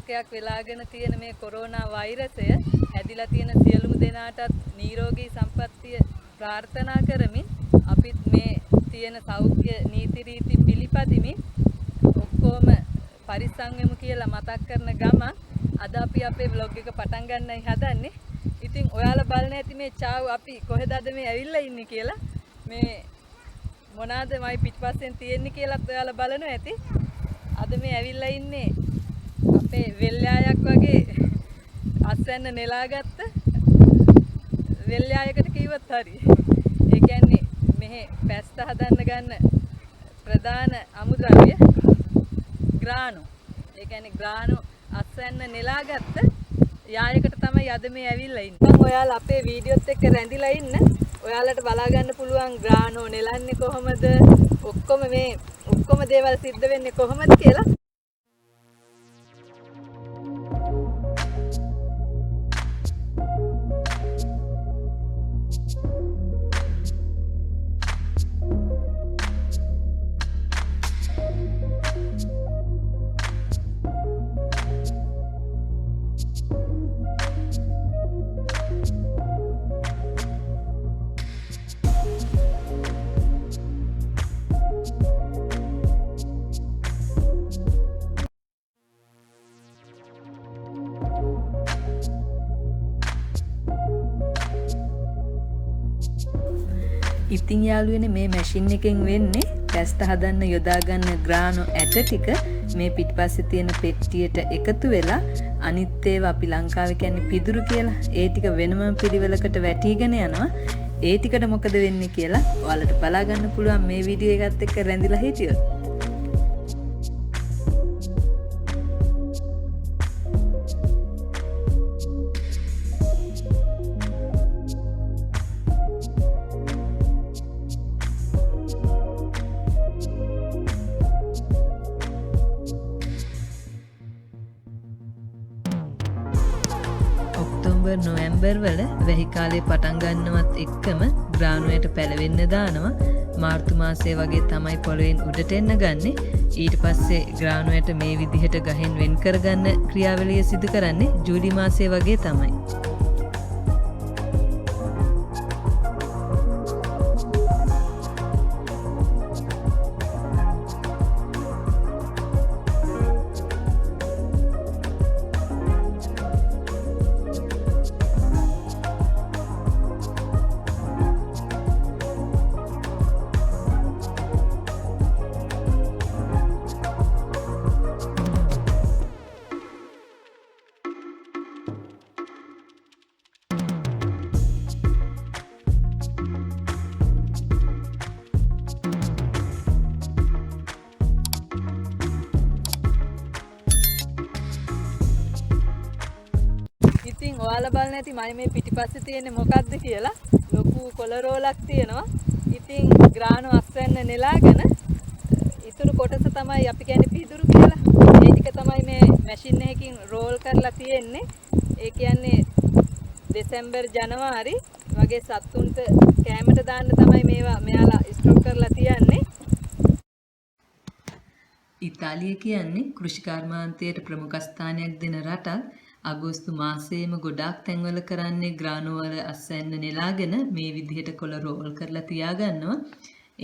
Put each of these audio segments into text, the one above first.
ලෝකයක් වෙලාගෙන තියෙන මේ කොරෝනා වෛරසය හැදිලා තියෙන සියලුම දෙනාටත් නිරෝගී සම්පන්නිය ප්‍රාර්ථනා කරමින් අපිත් මේ තියෙන සෞඛ්‍ය නීති රීති පිළිපදිමින් ඔක්කොම පරිස්සම් වෙමු කියලා මතක් කරන ගමන් අද අපි අපේ vlog එක පටන් ගන්නයි හදන්නේ. ඉතින් ඔයාලා බලන ඇති මේ චාව් අපි කොහෙද අද මේ ඇවිල්ලා ඉන්නේ කියලා. මේ මොනවාද මයි පිටපස්සෙන් තියෙන්නේ කියලාත් ඔයාලා බලනවා ඇති. අද මේ ඇවිල්ලා ඉන්නේ අපේ වෙල්යායක් වගේ අස්වැන්න නෙලාගත්ත වෙල්යායකට කිව්වත් හරි. ඒ කියන්නේ මෙහි පැස්ත හදන්න ගන්න ප්‍රධාන අමුද්‍රව්‍ය Grano. ඒ කියන්නේ Grano අස්වැන්න නෙලාගත්ත යායකට තමයි අද මේ ඇවිල්ලා ඉන්නේ. මම ඔයාලා අපේ වීඩියෝත් එක්ක රැඳිලා ඉන්න. ඔයාලට බලා ගන්න පුළුවන් Grano නෙලන්නේ කොහොමද? ඔක්කොම දේවල් සිද්ධ වෙන්නේ කොහොමද කියලා. ඉතින් යාළුවනේ මේ මැෂින් එකෙන් වෙන්නේ පැස්ත හදන්න යොදා ගන්න Grano ඇට ටික මේ පිටිපස්සේ තියෙන පෙට්ටියට එකතු වෙලා අනිත් ඒවා අපි ලංකාවේ කියන්නේ පිදුරු කියලා ඒ ටික වෙනම පිළිවෙලකට වැටිගෙන යනවා. ඒ ටිකට මොකද වෙන්නේ කියලා ඔයාලට බලා ගන්න පුළුවන් මේ වීඩියෝ එකත් එක්ක රැඳිලා හිටියොත්. නොවැම්බර් වල වැහි කාලේ පටන් ගන්නවත් එක්කම Grano එට පැලවෙන්න දානවා. මාර්තු මාසයේ වගේ තමයි පොළොවෙන් උඩට එන්න ගන්නෙ. ඊට පස්සේ Grano එට මේ විදිහට ගහෙන් වෙන් කරගන්න ක්‍රියාවලිය සිදු කරන්නේ ජූලි මාසයේ වගේ තමයි. ඉතින් ඔයාලා බලන්න ඇති මම මේ පිටිපස්සේ තියෙන්නේ මොකක්ද කියලා. ලොකු කොළ රෝලක් තියෙනවා. ඉතින් Grano අස්වැන්න නෙලාගෙන ඉතුරු කොටස තමයි අපි කියන්නේ පිදුරු කියලා. ඒ ටික තමයි මේ මැෂින් එකකින් රෝල් කරලා තියෙන්නේ. ඒ කියන්නේ දෙසැම්බර් ජනවාරි වගේ සත්තුන්ට කෑමට දාන්න තමයි මේවා මෙයාලා ස්ටොක් කරලා තියන්නේ. ඉතාලිය කියන්නේ කෘෂිකර්මාන්තයට ප්‍රමුඛ ස්ථානයක් දෙන රටක්. අගෝස්තු මාසයේම ගොඩාක් තැන්වල කරන්නේ Grano වල අස්වැන්න නෙලාගෙන මේ විදිහට කොළ රෝල් කරලා තියාගන්නවා.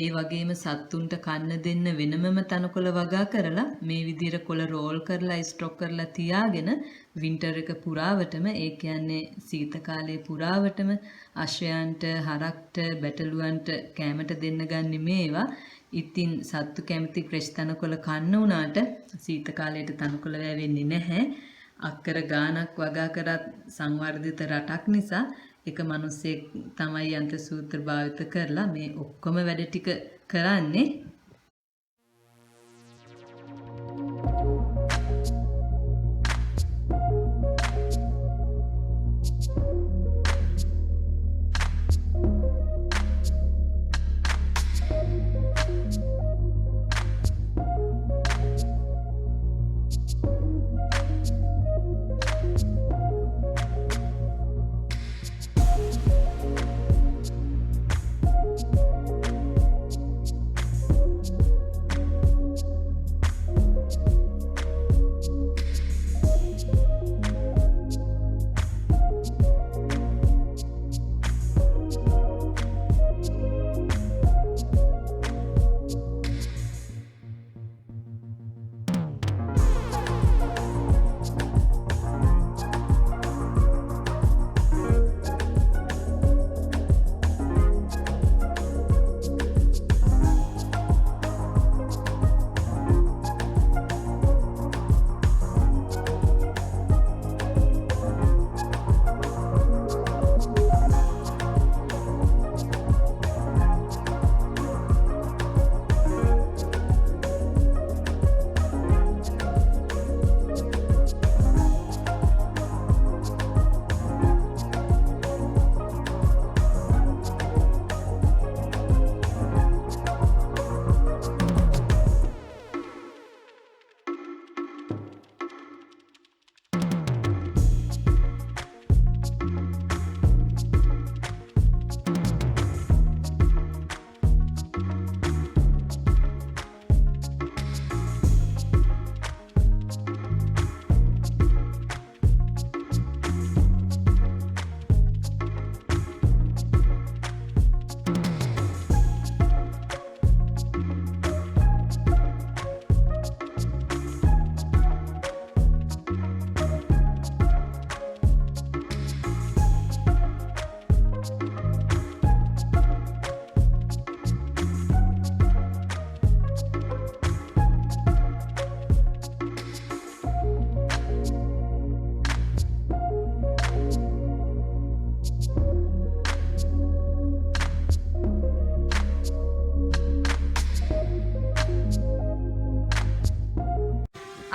ඒ වගේම සත්තුන්ට කන්න දෙන්න වෙනමම තනකොළ වගා කරලා මේ විදිහට කොළ රෝල් කරලා ස්ටොක් කරලා තියාගෙන වින්ටර් එක පුරාවටම ඒ කියන්නේ සීත කාලයේ පුරාවටම අශ්වයන්ට හරක්ට බැටළුවන්ට කෑමට දෙන්න ගන්නේ මේවා. ඉතින් සත්තු කැමති ෆ්‍රෙෂ් තනකොළ කන්න උනාට සීත කාලයට තනකොළ වැවෙන්නේ නැහැ. අක්කර ගානක් වගා කරත් සංවර්ධිත රටක් නිසා එක මිනිස්සෙක් තමයි යන්ත්‍ර සූත්‍ර භාවිත කරලා මේ ඔක්කොම වැඩ ටික කරන්නේ.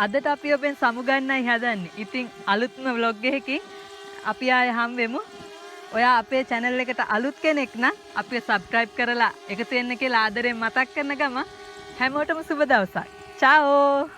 අදට අපි ඔබෙන් සමුගන්නයි හදන්නේ. ඉතින් අලුත්ම vlog එකකින් අපි ආයෙ හම් වෙමු. ඔයා අපේ channel එකට අලුත් කෙනෙක් නම් අපිව subscribe කරලා එකතු වෙන්න කියලා ආදරෙන් මතක් කරන ගම හැමෝටම සුබ දවසක්. Ciao!